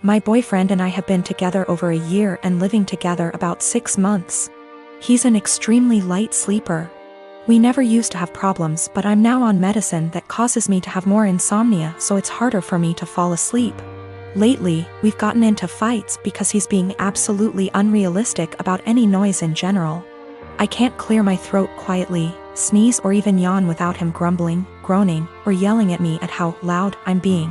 My boyfriend and I have been together over a year and living together about 6 months. He's an extremely light sleeper. We never used to have problems, but I'm now on medicine that causes me to have more insomnia, so it's harder for me to fall asleep. Lately, we've gotten into fights because he's being absolutely unrealistic about any noise in general. I can't clear my throat quietly, sneeze or even yawn without him grumbling, groaning, or yelling at me at how loud I'm being.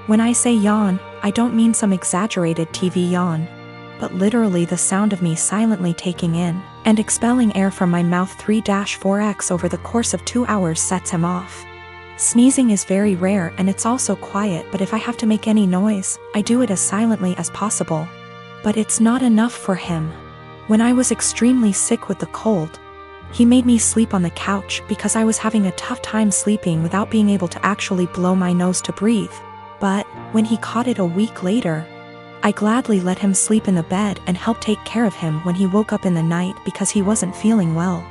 When I say yawn, I don't mean some exaggerated TV yawn, but literally the sound of me silently taking in and expelling air from my mouth 3-4x over the course of 2 hours sets him off. Sneezing is very rare and it's also quiet, but if I have to make any noise, I do it as silently as possible. But it's not enough for him. When I was extremely sick with the cold, he made me sleep on the couch because I was having a tough time sleeping without being able to actually blow my nose to breathe. But when he caught it a week later, I gladly let him sleep in the bed and help take care of him when he woke up in the night because he wasn't feeling well.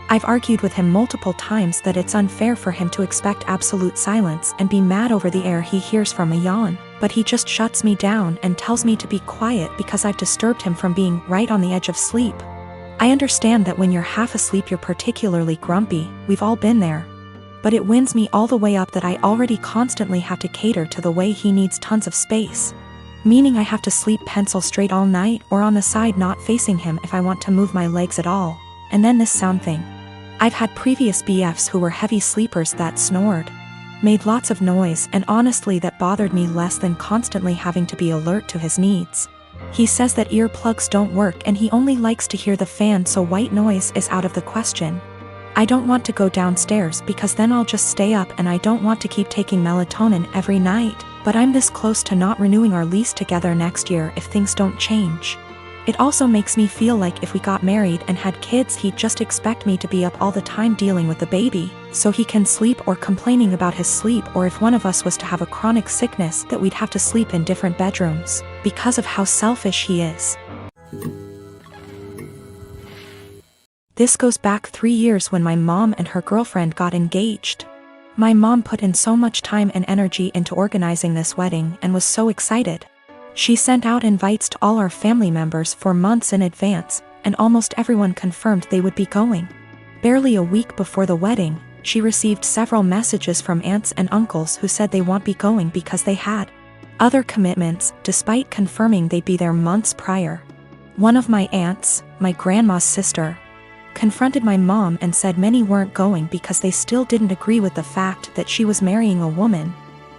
I've argued with him multiple times that it's unfair for him to expect absolute silence and be mad over the air he hears from a yawn, but he just shuts me down and tells me to be quiet because I've disturbed him from being right on the edge of sleep. I understand that when you're half asleep you're particularly grumpy, we've all been there. But it winds me all the way up that I already constantly have to cater to the way he needs tons of space. Meaning I have to sleep pencil straight all night or on the side not facing him if I want to move my legs at all. And then this sound thing. I've had previous BFs who were heavy sleepers that snored, made lots of noise, and honestly that bothered me less than constantly having to be alert to his needs. He says that earplugs don't work and he only likes to hear the fan, so white noise is out of the question. I don't want to go downstairs because then I'll just stay up, and I don't want to keep taking melatonin every night, but I'm this close to not renewing our lease together next year if things don't change. It also makes me feel like if we got married and had kids he'd just expect me to be up all the time dealing with the baby, so he can sleep, or complaining about his sleep, or if one of us was to have a chronic sickness that we'd have to sleep in different bedrooms, because of how selfish he is. This goes back 3 years when my mom and her girlfriend got engaged. My mom put in so much time and energy into organizing this wedding and was so excited. She sent out invites to all our family members for months in advance, and almost everyone confirmed they would be going. Barely a week before the wedding, she received several messages from aunts and uncles who said they won't be going because they had other commitments, despite confirming they'd be there months prior. One of my aunts, my grandma's sister, confronted my mom and said many weren't going because they still didn't agree with the fact that she was marrying a woman,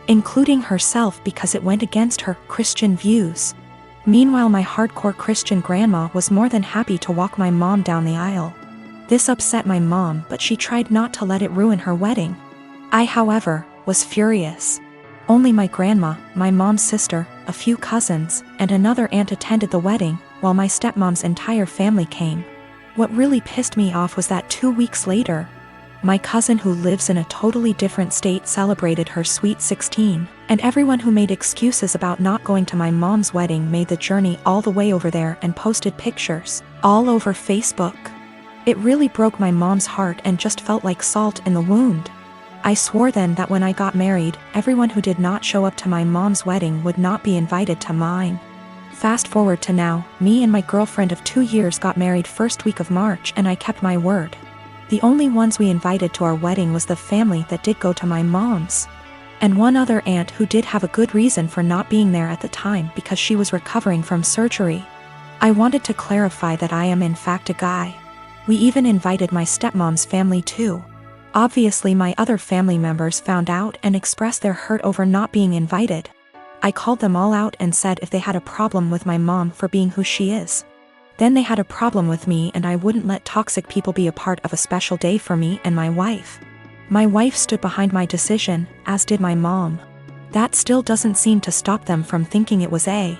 including herself, because it went against her Christian views. Meanwhile, my hardcore Christian grandma was more than happy to walk my mom down the aisle. This upset my mom, but she tried not to let it ruin her wedding. I, however, was furious. Only my grandma, my mom's sister, a few cousins, and another aunt attended the wedding, while my stepmom's entire family came. What really pissed me off was that 2 weeks later, my cousin who lives in a totally different state celebrated her sweet 16, and everyone who made excuses about not going to my mom's wedding made the journey all the way over there and posted pictures all over Facebook. It really broke my mom's heart and just felt like salt in the wound. I swore then that when I got married, everyone who did not show up to my mom's wedding would not be invited to mine. Fast forward to now, me and my girlfriend of 2 years got married first week of March, and I kept my word. The only ones we invited to our wedding was the family that did go to my mom's, and one other aunt who did have a good reason for not being there at the time because she was recovering from surgery. I wanted to clarify that I am in fact a guy. We even invited my stepmom's family too. Obviously my other family members found out and expressed their hurt over not being invited. I called them all out and said if they had a problem with my mom for being who she is, then they had a problem with me, and I wouldn't let toxic people be a part of a special day for me and my wife. My wife stood behind my decision, as did my mom. That still doesn't seem to stop them from thinking it was a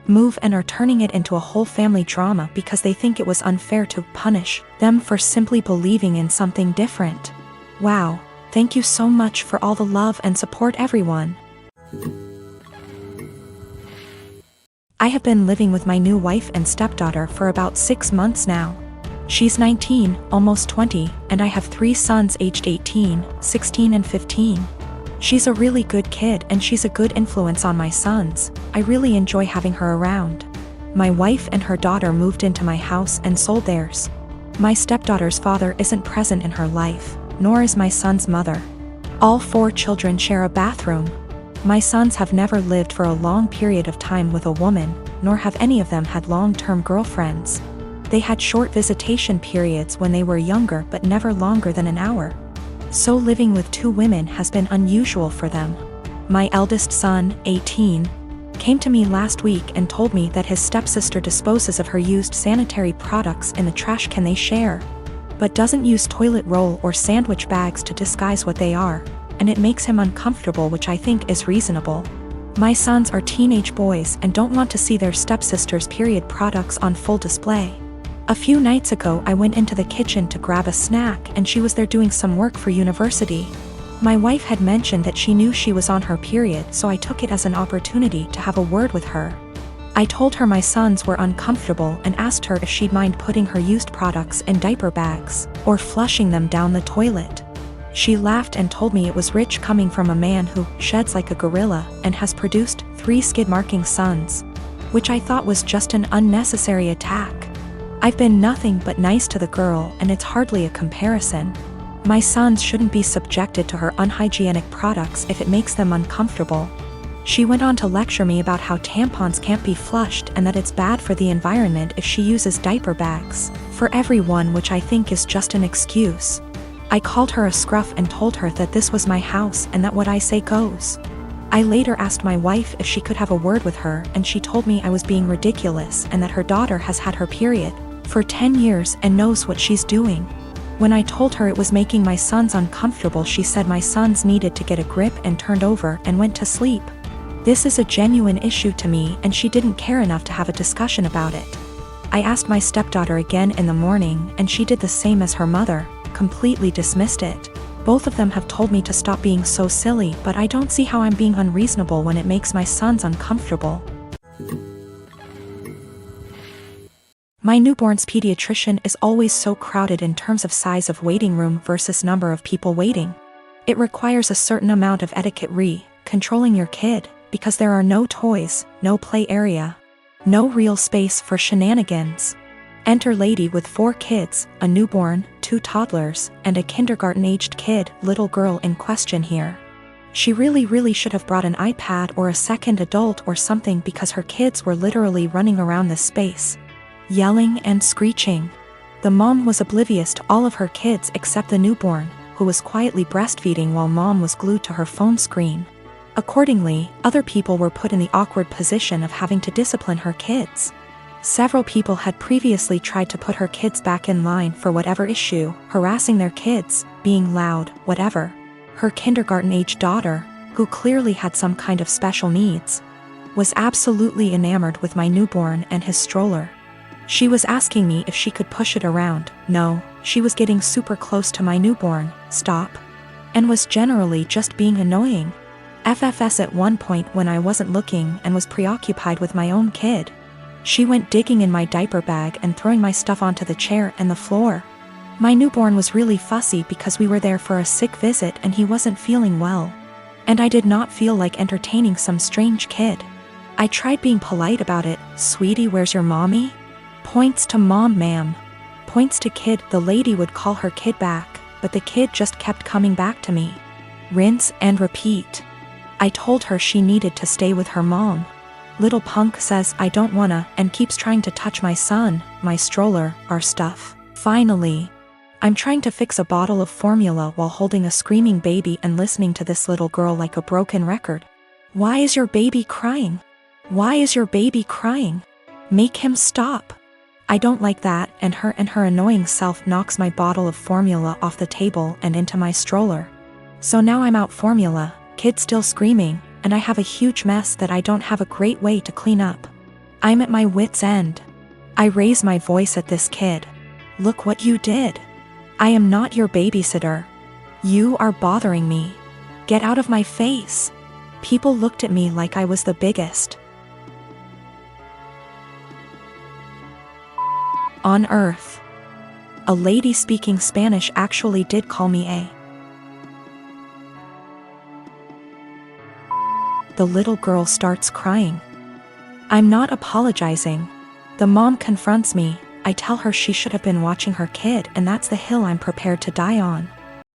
move and are turning it into a whole family drama because they think it was unfair to punish them for simply believing in something different. Wow. Thank you so much for all the love and support, everyone. I have been living with my new wife and stepdaughter for about 6 months now. She's 19, almost 20, and I have 3 sons aged 18, 16 and 15. She's a really good kid and she's a good influence on my sons. I really enjoy having her around. My wife and her daughter moved into my house and sold theirs. My stepdaughter's father isn't present in her life, nor is my son's mother. All 4 children share a bathroom. My sons have never lived for a long period of time with a woman, nor have any of them had long-term girlfriends. They had short visitation periods when they were younger but never longer than an hour. So living with 2 women has been unusual for them. My eldest son, 18, came to me last week and told me that his stepsister disposes of her used sanitary products in the trash can they share, but doesn't use toilet roll or sandwich bags to disguise what they are, and it makes him uncomfortable, which I think is reasonable. My sons are teenage boys and don't want to see their stepsister's period products on full display. A few nights ago I went into the kitchen to grab a snack and she was there doing some work for university. My wife had mentioned that she knew she was on her period, so I took it as an opportunity to have a word with her. I told her my sons were uncomfortable and asked her if she'd mind putting her used products in diaper bags or flushing them down the toilet. She laughed and told me it was rich coming from a man who sheds like a gorilla and has produced 3 skid-marking sons, which I thought was just an unnecessary attack. I've been nothing but nice to the girl and it's hardly a comparison. My sons shouldn't be subjected to her unhygienic products if it makes them uncomfortable. She went on to lecture me about how tampons can't be flushed and that it's bad for the environment if she uses diaper bags for everyone, which I think is just an excuse. I called her a scruff and told her that this was my house and that what I say goes. I later asked my wife if she could have a word with her and she told me I was being ridiculous and that her daughter has had her period for 10 years and knows what she's doing. When I told her it was making my sons uncomfortable, she said my sons needed to get a grip and turned over and went to sleep. This is a genuine issue to me and she didn't care enough to have a discussion about it. I asked my stepdaughter again in the morning and she did the same as her mother, completely dismissed it. Both of them have told me to stop being so silly, but I don't see how I'm being unreasonable when it makes my sons uncomfortable. My newborn's pediatrician is always so crowded in terms of size of waiting room versus number of people waiting. It requires a certain amount of etiquette controlling your kid, because there are no toys, no play area, no real space for shenanigans. Enter lady with 4 kids, a newborn, 2 toddlers, and a kindergarten-aged kid, little girl in question here. She really should have brought an iPad or a second adult or something, because her kids were literally running around this space, yelling and screeching. The mom was oblivious to all of her kids except the newborn, who was quietly breastfeeding while mom was glued to her phone screen. Accordingly, other people were put in the awkward position of having to discipline her kids. Several people had previously tried to put her kids back in line for whatever issue, harassing their kids, being loud, whatever. Her kindergarten-age daughter, who clearly had some kind of special needs, was absolutely enamored with my newborn and his stroller. She was asking me if she could push it around. No, she was getting super close to my newborn, stop, and was generally just being annoying. FFS at one point when I wasn't looking and was preoccupied with my own kid. She went digging in my diaper bag and throwing my stuff onto the chair and the floor. My newborn was really fussy because we were there for a sick visit and he wasn't feeling well. And I did not feel like entertaining some strange kid. I tried being polite about it. Sweetie, where's your mommy? Points to mom, ma'am. Points to kid. The lady would call her kid back, but the kid just kept coming back to me. Rinse and repeat. I told her she needed to stay with her mom. Little punk says I don't wanna and keeps trying to touch my son, my stroller, our stuff. Finally, I'm trying to fix a bottle of formula while holding a screaming baby and listening to this little girl like a broken record. Why is your baby crying? Why is your baby crying? Make him stop. I don't like that, and her annoying self knocks my bottle of formula off the table and into my stroller. So now I'm out formula, kid still screaming, and I have a huge mess that I don't have a great way to clean up. I'm at my wit's end. I raise my voice at this kid. Look what you did. I am not your babysitter. You are bothering me. Get out of my face. People looked at me like I was the biggest on earth. A lady speaking Spanish actually did call me a the little girl starts crying. I'm not apologizing. The mom confronts me. I tell her she should have been watching her kid and that's the hill I'm prepared to die on.